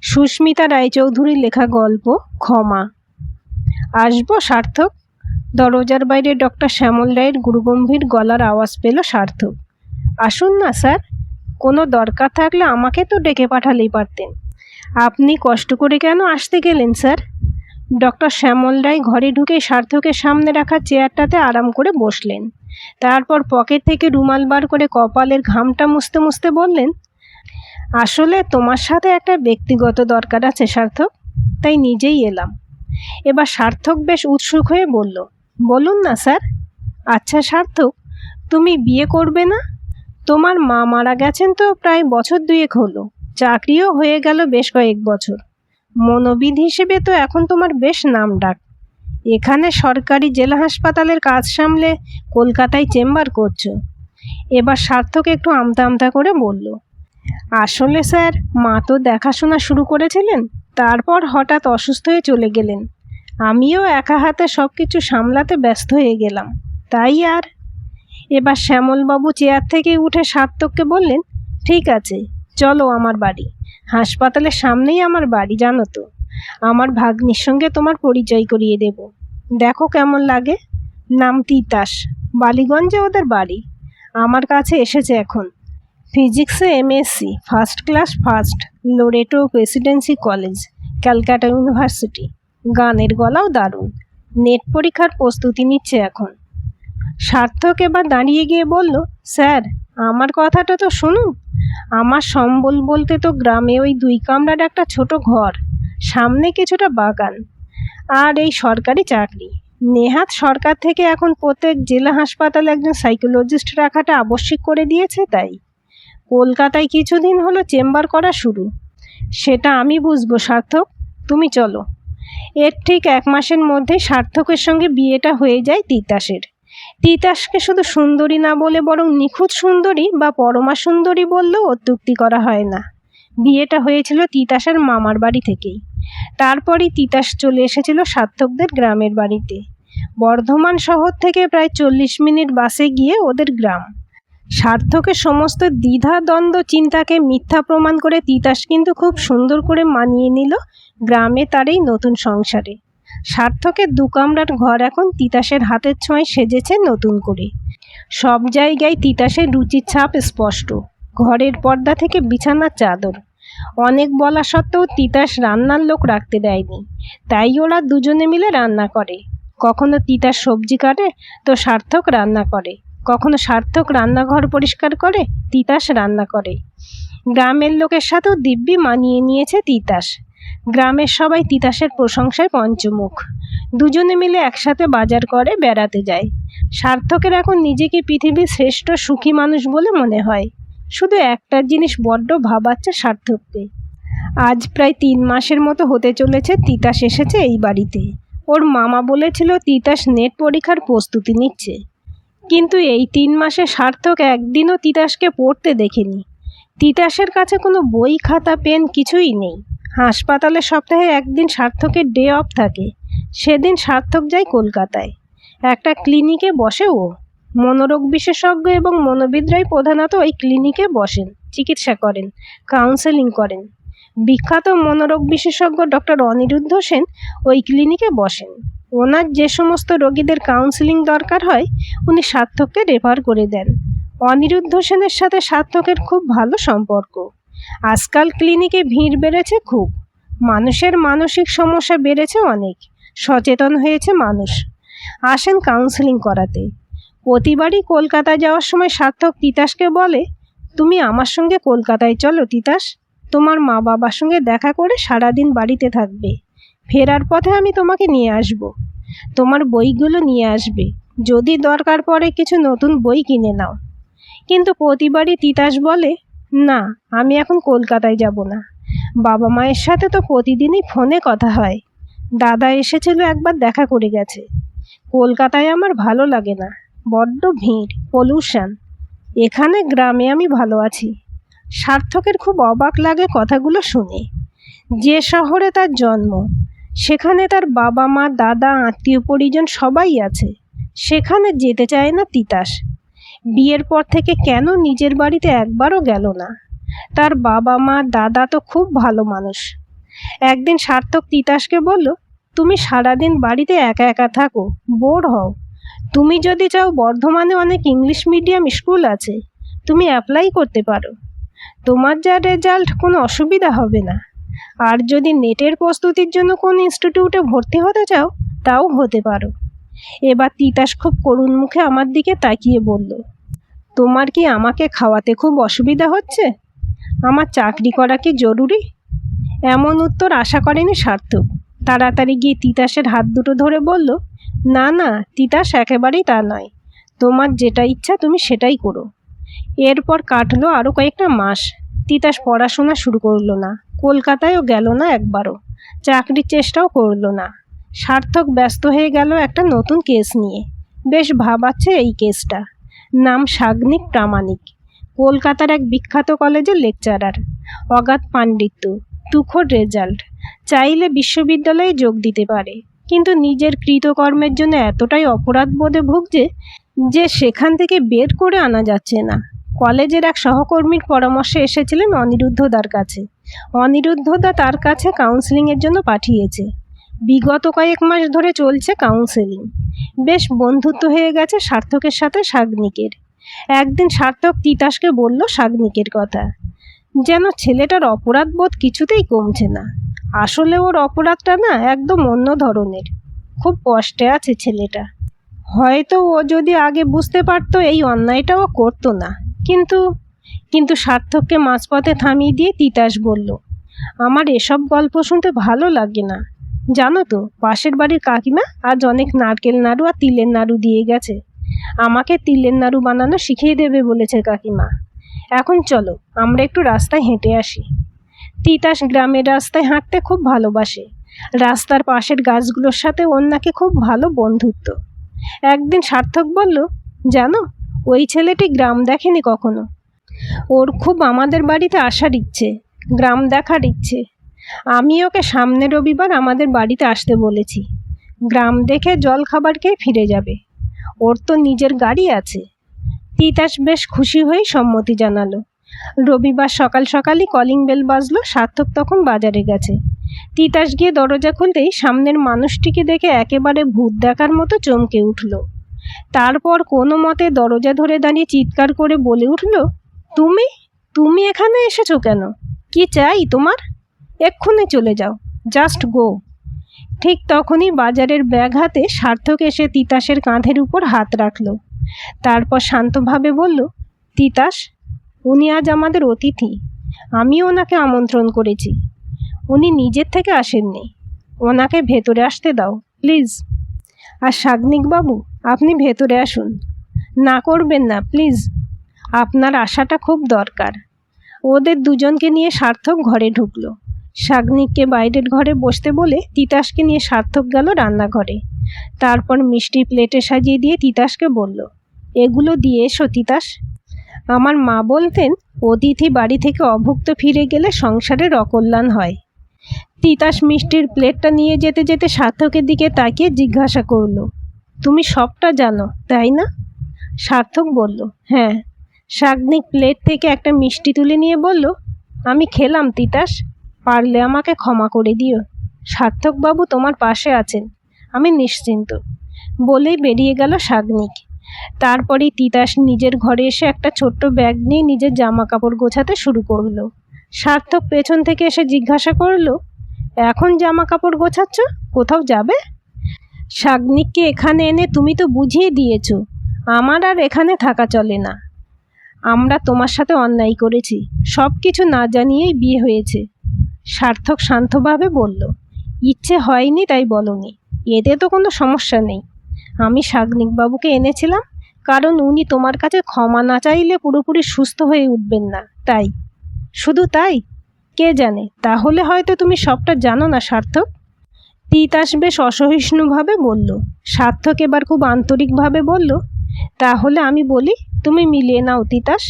সুস্মিতা রায়চৌধুরীর লেখা গল্প ক্ষমা। আসবো সার্থক? দরজার বাইরে ডক্টর শ্যামল রায়ের গুরুগম্ভীর গলার আওয়াজ পেল সার্থক। আসুন না স্যার, কোনো দরকার থাকলে আমাকে তো ডেকে পাঠালেই পারতেন। আপনি কষ্ট করে কেন আসতে গেলেন স্যার? ডক্টর শ্যামল রায় ঘরে ঢুকে সার্থকের সামনে রাখা চেয়ারটাতে আরাম করে বসলেন। তারপর পকেট থেকে রুমাল বার করে কপালের ঘামটা মুছতে মুছতে বললেন, আসলে তোমার সাথে একটা ব্যক্তিগত দরকার আছে সার্থক, তাই নিজেই এলাম। এবার সার্থক বেশ উৎসুক হয়ে বলল, বলুন না স্যার। আচ্ছা সার্থক, তুমি বিয়ে করবে না? তোমার মা মারা গেছেন তো প্রায় বছর দুয়েক হলো, চাকরিও হয়ে গেল বেশ কয়েক বছর। মনোবিদ হিসেবে তো এখন তোমার বেশ নাম ডাক। এখানে সরকারি জেলা হাসপাতালের কাজ সামলে কলকাতায় চেম্বার করছো। এবার সার্থক একটু আমতা আমতা করে বলল, আসলে স্যার, মা তো দেখাশোনা শুরু করেছিলেন, তারপর হঠাৎ অসুস্থ হয়ে চলে গেলেন। আমিও একা হাতে সব কিছু সামলাতে ব্যস্ত হয়ে গেলাম, তাই আর। এবার শ্যামলবাবু চেয়ার থেকে উঠে সার্থককে বললেন, ঠিক আছে, চলো আমার বাড়ি। হাসপাতালের সামনেই আমার বাড়ি, জানো তো। আমার ভাগ্নির সঙ্গে তোমার পরিচয় করিয়ে দেব, দেখো কেমন লাগে। নাম তিতাস, বালিগঞ্জে ওদের বাড়ি। আমার কাছে এসেছে এখন। ফিজিক্সে MSc, first class first, Loreto Presidency College, Calcutta University. গানের গলাও দারুণ। নেট পরীক্ষার প্রস্তুতি নিচ্ছে এখন। সার্থক এবার দাঁড়িয়ে গিয়ে বলল, স্যার, আমার কথাটা তো শুনুন। আমার সম্বল বলতে তো গ্রামে ওই 2 কামরার একটা ছোট ঘর, সামনে কিছুটা বাগান, আর এই সরকারি চাকরি। নেহাত সরকার থেকে এখন প্রত্যেক জেলা হাসপাতালে একজন সাইকোলজিস্ট রাখাটা আবশ্যিক করে দিয়েছে, তাই কলকাতায় কিছুদিন হলো চেম্বার করা শুরু। সেটা আমি বুঝবো সার্থক, তুমি চলো। এর ঠিক 1 মাসের মধ্যে সার্থকের সঙ্গে বিয়েটা হয়ে যায় তিতাসের। তিতাসকে শুধু সুন্দরী না বলে বরং নিখুঁত সুন্দরী বা পরমা সুন্দরী বললেও অত্যুক্তি করা হয় না। বিয়েটা হয়েছিল তিতাসের মামার বাড়ি থেকেই। তারপরই তিতাস চলে এসেছিল সার্থকদের গ্রামের বাড়িতে। বর্ধমান শহর থেকে প্রায় 40 মিনিট বাসে গিয়ে ওদের গ্রাম। সার্থকের সমস্ত দ্বিধা দ্বন্দ্ব চিন্তাকে মিথ্যা প্রমাণ করে তিতাস কিন্তু খুব সুন্দর করে মানিয়ে নিল গ্রামে তার এই নতুন সংসারে। সার্থকের 2 কামরার ঘর এখন তিতাসের হাতের ছোঁয়ায় সেজেছে নতুন করে। সব জায়গায় তিতাসের রুচির ছাপ স্পষ্ট। ঘরের পর্দা থেকে বিছানার চাদর। অনেক বলা সত্ত্বেও তিতাস রান্নার লোক রাখতে দেয়নি, তাই ওরা দুজনে মিলে রান্না করে। কখনো তিতাস সবজি কাটে তো সার্থক রান্না করে, কখনো সার্থক রান্নাঘর পরিষ্কার করে, তিতাস রান্না করে। গ্রামের লোকের সাথেও দিব্যি মানিয়ে নিয়েছে তিতাস। গ্রামের সবাই তিতাসের প্রশংসায় পঞ্চমুখ। দুজনে মিলে একসাথে বাজার করে, বেড়াতে যায়। সার্থকের এখন নিজেকে পৃথিবীর শ্রেষ্ঠ সুখী মানুষ বলে মনে হয়। শুধু একটা জিনিস বড্ড ভাবাচ্ছে সার্থককে। আজ প্রায় 3 মাসের মতো হতে চলেছে তিতাস এসেছে এই বাড়িতে। ওর মামা বলেছিল তিতাস নেট পরীক্ষার প্রস্তুতি নিচ্ছে, কিন্তু এই 3 মাসে সার্থক একদিনও তিতাসকে পড়তে দেখেনি। তিতাসের কাছে কোনো বই খাতা পেন কিছুই নেই। হাসপাতালে সপ্তাহে 1 দিন সার্থকের ডে অফ থাকে, সেদিন সার্থক যায় কলকাতায়। একটা ক্লিনিকে বসে ও। মনোরোগ বিশেষজ্ঞ এবং মনোবিদরাই প্রধানত ওই ক্লিনিকে বসেন, চিকিৎসা করেন, কাউন্সেলিং করেন। বিখ্যাত মনোরোগ বিশেষজ্ঞ ডক্টর অনিরুদ্ধ সেন ওই ক্লিনিকে বসেন। ওনার যে সমস্ত রোগীদের কাউন্সেলিং দরকার হয় উনি সার্থককে রেফার করে দেন। অনিরুদ্ধ সেনের সাথে সার্থকের খুব ভালো সম্পর্ক। আজকাল ক্লিনিকে ভিড় বেড়েছে খুব। মানুষের মানসিক সমস্যা বেড়েছে অনেক, সচেতন হয়েছে মানুষ, আসেন কাউন্সেলিং করাতে। প্রতিবারই কলকাতা যাওয়ার সময় সার্থক তিতাসকে বলে, তুমি আমার সঙ্গে কলকাতায় চলো তিতাস, তোমার মা বাবার সঙ্গে দেখা করে সারাদিন বাড়িতে থাকবে। ফেরার পথে আমি তোমাকে নিয়ে আসব, তোমার বইগুলো নিয়ে আসবে, যদি দরকার পড়ে কিছু নতুন বই কিনে নাও। কিন্তু প্রতিবারই তিতাস বলে, না, আমি এখন কলকাতায় যাব না। বাবা মায়ের সাথে তো প্রতিদিনই ফোনে কথা হয়। দাদা এসেছিল একবার, দেখা করে গেছে। কলকাতায় আমার ভালো লাগে না, বড্ড ভিড়, পলিউশন। এখানে গ্রামে আমি ভালো আছি। সার্থকের খুব অবাক লাগে কথাগুলো শুনে। যে শহরে তার জন্ম, সেখানে তার বাবা মা দাদা আত্মীয় পরিজন সবাই আছে, সেখানে যেতে চায় না তিতাস। বিয়ের পর থেকে কেন নিজের বাড়িতে একবারও গেল না। তার বাবা মা দাদা তো খুব ভালো মানুষ, একদিন সার্থক তিতাসকে বলল, তুমি সারাদিন বাড়িতে একা একা থাকো, বোর হও। তুমি যদি চাও বর্ধমানে অনেক ইংলিশ মিডিয়াম স্কুল আছে, তুমি অ্যাপ্লাই করতে পারো। তোমার যা রেজাল্ট, কোনো অসুবিধা হবে না। আর যদি নেটের প্রস্তুতির জন্য কোন ইনস্টিটিউটে ভর্তি হতে চাও, তাও হতে পারো। এবার তিতাস খুব করুণ মুখে আমার দিকে তাকিয়ে বলল, তোমার কি আমাকে খাওয়াতে খুব অসুবিধা হচ্ছে? আমার চাকরি করা কি জরুরি? এমন উত্তর আশা করেনি সার্থক। তাড়াতাড়ি গিয়ে তিতাসের হাত দুটো ধরে বলল, না না তিতাস, একেবারেই তা নয়। তোমার যেটা ইচ্ছা তুমি সেটাই করো। এরপর কাটলো আরও কয়েকটা মাস। তিতাস পড়াশোনা শুরু করলো না, কলকাতায়ও গেল না একবারও, চাকরির চেষ্টাও করলো না। সার্থক ব্যস্ত হয়ে গেল একটা নতুন কেস নিয়ে। বেশ ভাবাচ্ছে এই কেসটা। নাম সাগ্নিক প্রামাণিক, কলকাতার এক বিখ্যাত কলেজের লেকচারার, অগাধ পাণ্ডিত্য, তুখোড় রেজাল্ট, চাইলে বিশ্ববিদ্যালয়ে যোগ দিতে পারে, কিন্তু নিজের কৃতকর্মের জন্য এতটাই অপরাধ বোধে ভুগছে যে সেখান থেকে বের করে আনা যাচ্ছে না। কলেজের এক সহকর্মীর পরামর্শে এসেছিলেন অনিরুদ্ধদার কাছে। অনিরুদ্ধদা তার কাছে কাউন্সেলিংয়ের জন্য পাঠিয়েছে। বিগত কয়েক মাস ধরে চলছে কাউন্সেলিং। বেশ বন্ধুত্ব হয়ে গেছে সার্থকের সাথে সাগ্নিকের। একদিন সার্থক তিতাসকে বলল সাগ্নিকের কথা। যেন ছেলেটার অপরাধ বোধ কিছুতেই কমছে না। আসলে ওর অপরাধটা না একদম অন্য ধরনের। খুব কষ্টে আছে ছেলেটা। হয়তো ও যদি আগে বুঝতে পারতো এই অন্যায়টাও করতো না। কিন্তু সার্থককে মাঝপথে থামিয়ে দিয়ে তিতাস বলল, আমার এসব গল্প শুনতে ভালো লাগে না। জানো তো, পাশের বাড়ির কাকিমা আজ অনেক নারকেল নাড়ু আর তিলের নাড়ু দিয়ে গেছে। আমাকে তিলের নাড়ু বানানো শিখিয়ে দেবে বলেছে কাকিমা। এখন চলো আমরা একটু রাস্তায় হেঁটে আসি। তিতাস গ্রামের রাস্তায় হাঁটতে খুব ভালোবাসে। রাস্তার পাশের গাছগুলোর সাথে ওর নাকি খুব ভালো বন্ধুত্ব। একদিন সার্থক বলল, জানো, ওই ছেলেটি গ্রাম দেখেনি কখনো। ওর খুব আমাদের বাড়িতে আসার ইচ্ছে, গ্রাম দেখার ইচ্ছে। আমি ওকে সামনের রবিবার আমাদের বাড়িতে আসতে বলেছি। গ্রাম দেখে জল খাবার খেয়ে ফিরে যাবে। ওর তো নিজের গাড়ি আছে। তিতাস বেশ খুশি হয়ে সম্মতি জানালো। রবিবার সকাল সকালই কলিং বেল বাজলো। সার্থক তখন বাজারে গেছে। তিতাস গিয়ে দরজা খুলতেই সামনের মানুষটিকে দেখে একেবারে ভূত দেখার মতো চমকে উঠল। তারপর কোনো মতে দরজা ধরে দাঁড়িয়ে চিৎকার করে বলে উঠল, তুমি তুমি এখানে এসেছো কেন? কি চাই তোমার? এক্ষুনি চলে যাও, জাস্ট গো। ঠিক তখনই বাজারের ব্যাগ হাতে সার্থক এসে তিতাসের কাঁধের উপর হাত রাখল। তারপর শান্তভাবে বলল, তিতাস, উনি আজ আমাদের অতিথি। আমি ওনাকে আমন্ত্রণ করেছি। উনি নিজের থেকে আসেননি। ওনাকে ভেতরে আসতে দাও প্লিজ। আর সাগ্নিকবাবু, আপনি ভেতরে আসুন। না করবেন না প্লিজ, আপনার আসাটা খুব দরকার। ওদের দুজনকে নিয়ে সার্থক ঘরে ঢুকলো। সাগ্নিককে বাইরের ঘরে বসতে বলে তিতাসকে নিয়ে সার্থক গেল রান্নাঘরে। তারপর মিষ্টি প্লেটে সাজিয়ে দিয়ে তিতাসকে বলল, এগুলো দিয়ে এসো তিতাস। আমার মা বলতেন, অতিথি বাড়ি থেকে অভুক্ত ফিরে গেলে সংসারের অকল্যাণ হয়। তিতাস মিষ্টির প্লেটটা নিয়ে যেতে যেতে সার্থকের দিকে তাকিয়ে জিজ্ঞাসা করলো, তুমি সবটা জানো তাই না? সার্থক বলল, হ্যাঁ। সাগ্নিক প্লেট থেকে একটা মিষ্টি তুলে নিয়ে বলল, আমি খেলাম তিতাস, পারলে আমাকে ক্ষমা করে দিও। সার্থকবাবু তোমার পাশে আছেন, আমি নিশ্চিন্ত। বলেই বেরিয়ে গেল সাগ্নিক। তারপরেই তিতাস নিজের ঘরে এসে একটা ছোট্ট ব্যাগ নিয়ে নিজের জামা কাপড় গোছাতে শুরু করলো। সার্থক পেছন থেকে এসে জিজ্ঞাসা করলো, এখন জামা কাপড় গোছাচ্ছ? কোথাও যাবে? সাগ্নিককে এখানে এনে তুমি তো বুঝিয়ে দিয়েছ আমার আর এখানে থাকা চলে না। আমরা তোমার সাথে অন্যায় করেছি, সব কিছু না জানিয়েই বিয়ে হয়েছে। সার্থক শান্তভাবে বলল, ইচ্ছে হয়নি তাই বলনি, এতে তো কোনো সমস্যা নেই। আমি সাগ্নিকবাবুকে এনেছিলাম কারণ উনি তোমার কাছে ক্ষমা না চাইলে পুরোপুরি সুস্থ হয়ে উঠবেন না, তাই। শুধু তাই? কে জানে, তাহলে হয়তো তুমি সবটা জানো না সার্থক। তিতাস বেশ অসহিষ্ণুভাবে বলল। সার্থক এবার খুব আন্তরিকভাবে বলল, তাহলে আমি বলি, তুমি মিলিয়ে নাও তিতাস।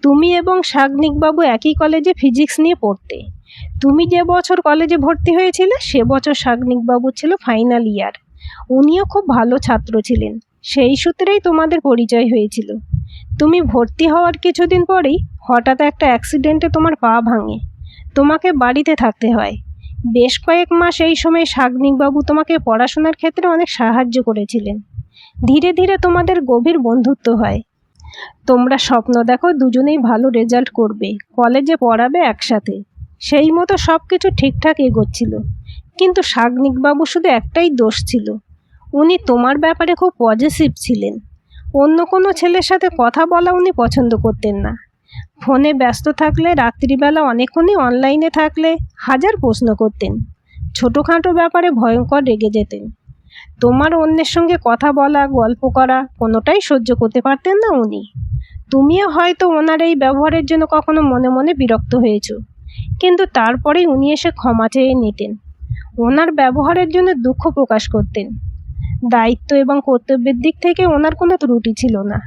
তুমি এবং সাগ্নিকবাবু একই কলেজে ফিজিক্স নিয়ে পড়তে। তুমি যে বছর কলেজে ভর্তি হয়েছিলে সে বছর সাগ্নিকবাবু ছিল ফাইনাল ইয়ার। উনিও খুব ভালো ছাত্র ছিলেন। সেই সূত্রেই তোমাদের পরিচয় হয়েছিল। তুমি ভর্তি হওয়ার কিছুদিন পরেই হঠাৎ একটা অ্যাক্সিডেন্টে তোমার পা ভাঙে। তোমাকে বাড়িতে থাকতে হয়। বেশ কয়েক মাস এই সময় সাগ্নিকবাবু তোমাকে পড়াশোনার ক্ষেত্রে অনেক সাহায্য করেছিলেন। ধীরে ধীরে তোমাদের গভীর বন্ধুত্ব হয়। তোমরা স্বপ্ন দেখো দুজনেই ভালো রেজাল্ট করবে, কলেজে পড়াবে একসাথে। সেই মতো সব কিছু ঠিকঠাক এগোচ্ছিল। কিন্তু সাগ্নিকবাবু শুধু একটাই দোষ ছিল, উনি তোমার ব্যাপারে খুব পজিটিভ ছিলেন। অন্য কোনো ছেলের সাথে কথা বলা উনি পছন্দ করতেন না। ফোনে ব্যস্ত থাকলে, রাত্রিবেলা অনেকক্ষণই অনলাইনে থাকলে হাজার প্রশ্ন করতেন। ছোটোখাটো ব্যাপারে ভয়ঙ্কর রেগে যেতেন। তোমার অন্যের সঙ্গে কথা বলা, গল্প করা কোনোটাই সহ্য করতে পারতেন না উনি। তুমিও হয়তো ওনার এই ব্যবহারের জন্য কখনো মনে মনে বিরক্ত হয়েছো, কিন্তু তারপরেই উনি এসে ক্ষমা চেয়ে নিতেন। ওনার ব্যবহারের জন্য দুঃখ প্রকাশ করতেন। দায়িত্ব এবং কর্তব্যের দিক থেকে ওনার কোনো ত্রুটি ছিল না।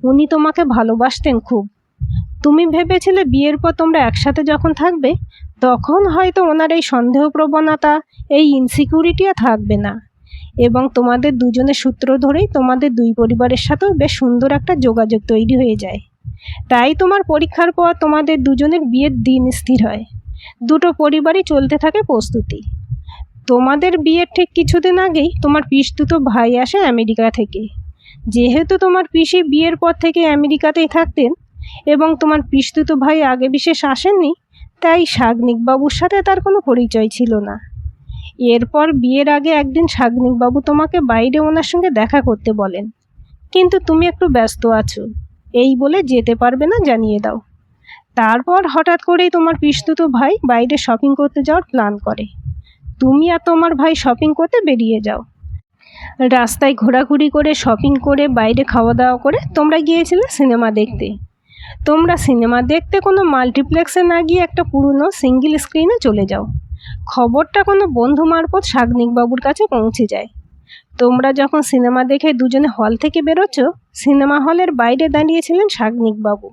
উনি তোমাকে ভালোবাসতেন খুব। তুমি ভেবেছিলে বিয়ের পর তোমরা একসাথে যখন থাকবে তখন হয়তো ওনার এই সন্দেহ প্রবণতা, এই ইনসিকিউরিটি আর থাকবে না, এবং তোমাদের দুজনের সূত্র ধরেই তোমাদের দুই পরিবারের সাথেও বেশ সুন্দর একটা যোগাযোগ তৈরি হয়ে যায়। তাই তোমার পরীক্ষার পর তোমাদের দুজনের বিয়ের দিন স্থির হয়। দুটো পরিবারই চলতে থাকে প্রস্তুতি। তোমাদের বিয়ের ঠিক কিছুদিন আগেই তোমার পিসতুতো ভাই আসে আমেরিকা থেকে। যেহেতু তোমার পিসি বিয়ের পর থেকে আমেরিকাতেই থাকতেন এবং তোমার পিসতুতো ভাই আগে বিশেষ আসেননি, তাই সাগ্নিকবাবুর সাথে তার কোনো পরিচয় ছিল না। এরপর বিয়ের আগে একদিন সাগ্নিকবাবু তোমাকে বাইরে ওনার সঙ্গে দেখা করতে বলেন, কিন্তু তুমি একটু ব্যস্ত আছো, এই বলে যেতে পারবে না জানিয়ে দাও। তারপর হঠাৎ করেই তোমার পিসতুতো ভাই বাইরে শপিং করতে যাওয়ার প্ল্যান করে। তুমি আর তোমার ভাই শপিং করতে বেরিয়ে যাও। রাস্তায় ঘোরাঘুরি করে, শপিং করে, বাইরে খাওয়া দাওয়া করে তোমরা গিয়েছিলে সিনেমা দেখতে। তোমরা সিনেমা দেখতে কোনো মাল্টিপ্লেক্সে না গিয়ে একটা পুরনো সিঙ্গেল স্ক্রিনে চলে যাও। খবরটা কোনো বন্ধু মারফত সাগ্নিকবাবুর কাছে পৌঁছে যায়। তোমরা যখন সিনেমা দেখে দুজনে হল থেকে বেরোচ্ছ, সিনেমা হলের বাইরে দাঁড়িয়েছিলেন সাগ্নিকবাবু।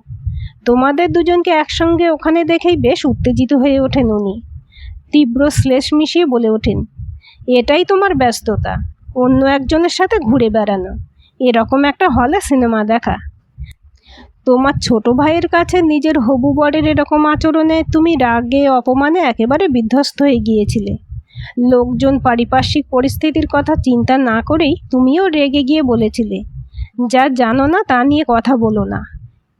তোমাদের দুজনকে একসঙ্গে ওখানে দেখেই বেশ উত্তেজিত হয়ে ওঠেন উনি। তীব্র শ্লেষ মিশিয়ে বলে ওঠেন, এটাই তোমার ব্যস্ততা, অন্য একজনের সাথে ঘুরে বেড়ানো, এরকম একটা হলে সিনেমা দেখা। তোমার ছোট ভাইয়ের কাছে নিজের হবু বরের এরকম আচরণে তুমি রাগে অপমানে একেবারে বিধ্বস্ত হয়ে গিয়েছিলে। লোকজন, পারিপার্শ্বিক পরিস্থিতির কথা চিন্তা না করেই তুমিও রেগে গিয়ে বলেছিলে, যা জানো না তা নিয়ে কথা বলো না।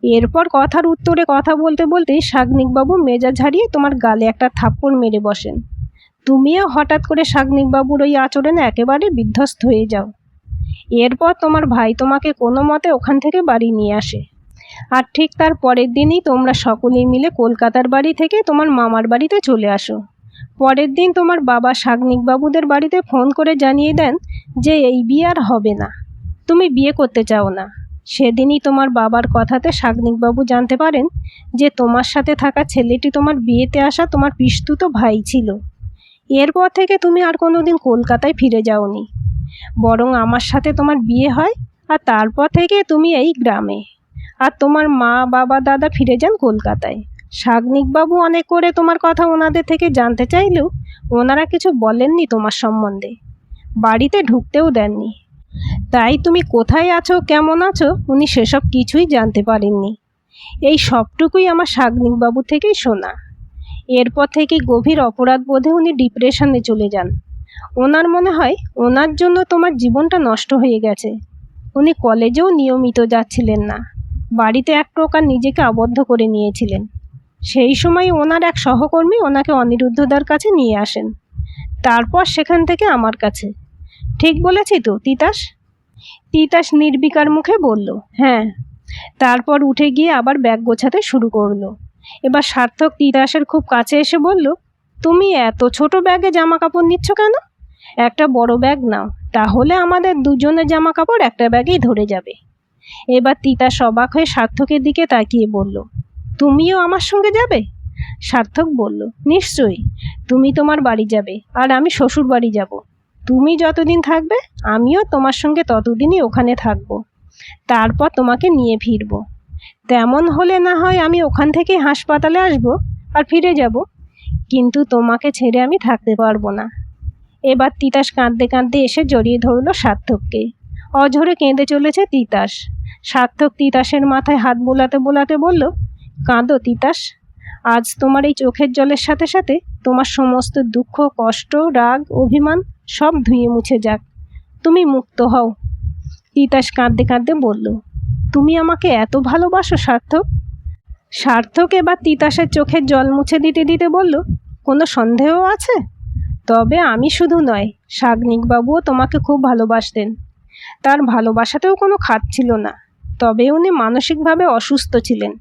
এরপর কথার উত্তরে কথা বলতে বলতে সাগ্নিকবাবু মেজাজ হারিয়ে তোমার গালে একটা থাপ্পড় মেরে বসেন। তুমিও হঠাৎ করে সাগ্নিকবাবুর ওই আচরণে একেবারে বিধ্বস্ত হয়ে যাও। এরপর তোমার ভাই তোমাকে কোনো মতে ওখান থেকে বাড়ি নিয়ে আসে। আর ঠিক তার পরের দিনই তোমরা সকলেই মিলে কলকাতার বাড়ি থেকে তোমার মামার বাড়িতে চলে আসো। পরের দিন তোমার বাবা সাগ্নিকবাবুদের বাড়িতে ফোন করে জানিয়ে দেন যে এই বিয়ে আর হবে না, তুমি বিয়ে করতে চাও না। সেদিনই তোমার বাবার কথাতে সাগ্নিকবাবু জানতে পারেন যে তোমার সাথে থাকা ছেলেটি তোমার বিয়েতে আসা তোমার পিসতুতো ভাই ছিল। এরপর থেকে তুমি আর কোনোদিন কলকাতায় ফিরে যাওনি, বরং আমার সাথে তোমার বিয়ে হয়, আর তারপর থেকে তুমি এই গ্রামে। আর তোমার মা, বাবা, দাদা ফিরে যান কলকাতায়। সাগ্নিকবাবু অনেক করে তোমার কথা ওনাদের থেকে জানতে চাইলেও ওনারা কিছু বলেননি তোমার সম্বন্ধে, বাড়িতে ঢুকতেও দেননি। তাই তুমি কোথায় আছো, কেমন আছো, উনি সেসব কিছুই জানতে পারেননি। এই সবটুকুই আমার সাগ্নিকবাবু থেকেই শোনা। এরপর থেকে গভীর অপরাধ বোধে উনি ডিপ্রেশনে চলে যান। ওনার মনে হয় ওনার জন্য তোমার জীবনটা নষ্ট হয়ে গেছে। উনি কলেজেও নিয়মিত যাচ্ছিলেন না, বাড়িতে এক প্রকার নিজেকে আবদ্ধ করে নিয়েছিলেন। সেই সময় ওনার এক সহকর্মী ওনাকে অনিরুদ্ধদার কাছে নিয়ে আসেন, তারপর সেখান থেকে আমার কাছে। ঠিক বলেছি তো তিতাস? তিতাস নির্বিকার মুখে বলল, হ্যাঁ। তারপর উঠে গিয়ে আবার ব্যাগ গোছাতে শুরু করলো। এবার সার্থক তিতাসের খুব কাছে এসে বলল, তুমি এত ছোট ব্যাগে জামা কাপড় নিচ্ছ কেন? একটা বড় ব্যাগ নাও, তাহলে আমাদের দুজনের জামা কাপড় একটা ব্যাগেই ধরে যাবে। এবার তিতাস অবাক হয়ে সার্থকের দিকে তাকিয়ে বলল, তুমিও আমার সঙ্গে যাবে? সার্থক বলল, নিশ্চয়ই। তুমি তোমার বাড়ি যাবে আর আমি শ্বশুর বাড়ি যাব। তুমি যতদিন থাকবে আমিও তোমার সঙ্গে ততদিনই ওখানে থাকব, তারপর তোমাকে নিয়ে ফিরব। তেমন হলে না হয় আমি ওখান থেকে হাসপাতালে আসব আর ফিরে যাব, কিন্তু তোমাকে ছেড়ে আমি থাকতে পারবো না। এবার তিতাস কাঁদতে কাঁদতে এসে জড়িয়ে ধরল সার্থককে। অঝরে কেঁদে চলেছে তিতাস। সার্থক তিতাসের মাথায় হাত বোলাতে বোলাতে বলল, কাঁদো তিতাস, আজ তোমার এই চোখের জলের সাথে সাথে তোমার সমস্ত দুঃখ, কষ্ট, রাগ, অভিমান সব ধুয়ে মুছে যাক। তুমি মুক্ত হও। তিতাস কাঁদতে কাঁদতে বলল, তুমি আমাকে এত ভালোবাসো সার্থক? সার্থক এবার তিতাসের চোখের জল মুছে দিতে দিতে বলল, কোনো সন্দেহ আছে? তবে আমি শুধু নয়, সাগ্নিকবাবুও তোমাকে খুব ভালোবাসতেন। তার ভালোবাসাতেও কোনো খাত ছিল না। তবে উনি মানসিকভাবে অসুস্থ ছিলেন।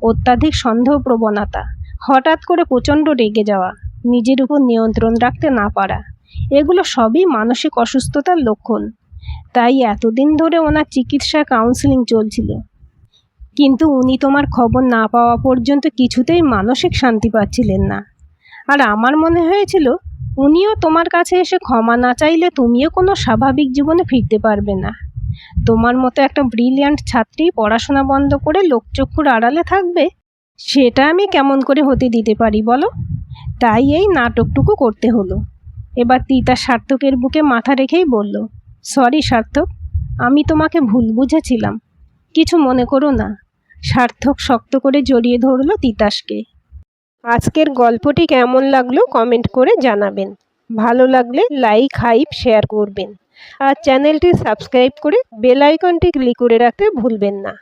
অত্যাধিক সন্দেহ প্রবণতা, হঠাৎ করে প্রচণ্ড রেগে যাওয়া, নিজের উপর নিয়ন্ত্রণ রাখতে না পারা, এগুলো সবই মানসিক অসুস্থতার লক্ষণ। তাই এতদিন ধরে ওনার চিকিৎসা, কাউন্সেলিং চলছিল। কিন্তু উনি তোমার খবর না পাওয়া পর্যন্ত কিছুতেই মানসিক শান্তি পাচ্ছিলেন না। আর আমার মনে হয়েছিল উনিও তোমার কাছে এসে ক্ষমা না চাইলে তুমিও কোনো স্বাভাবিক জীবনে ফিরতে পারবে না। তোমার মতো একটা ব্রিলিয়ান্ট ছাত্রী পড়াশোনা বন্ধ করে লোকচক্ষুর আড়ালে থাকবে, সেটা আমি কেমন করে হতে দিতে পারি বলো? তাই এই নাটকটুকু করতে হলো। এবার তিতাস সার্থকের বুকে মাথা রেখেই বলল, সরি সার্থক, আমি তোমাকে ভুল বুঝেছিলাম, কিছু মনে করো না। সার্থক শক্ত করে জড়িয়ে ধরল তিতাসকে। আজকের গল্পটি কেমন লাগলো কমেন্ট করে জানাবেন। ভালো লাগলে লাইক, হাইপ, শেয়ার করবেন। আর চ্যানেলটি সাবস্ক্রাইব করে বেল আইকনটি ক্লিক করে রাখতে ভুলবেন না।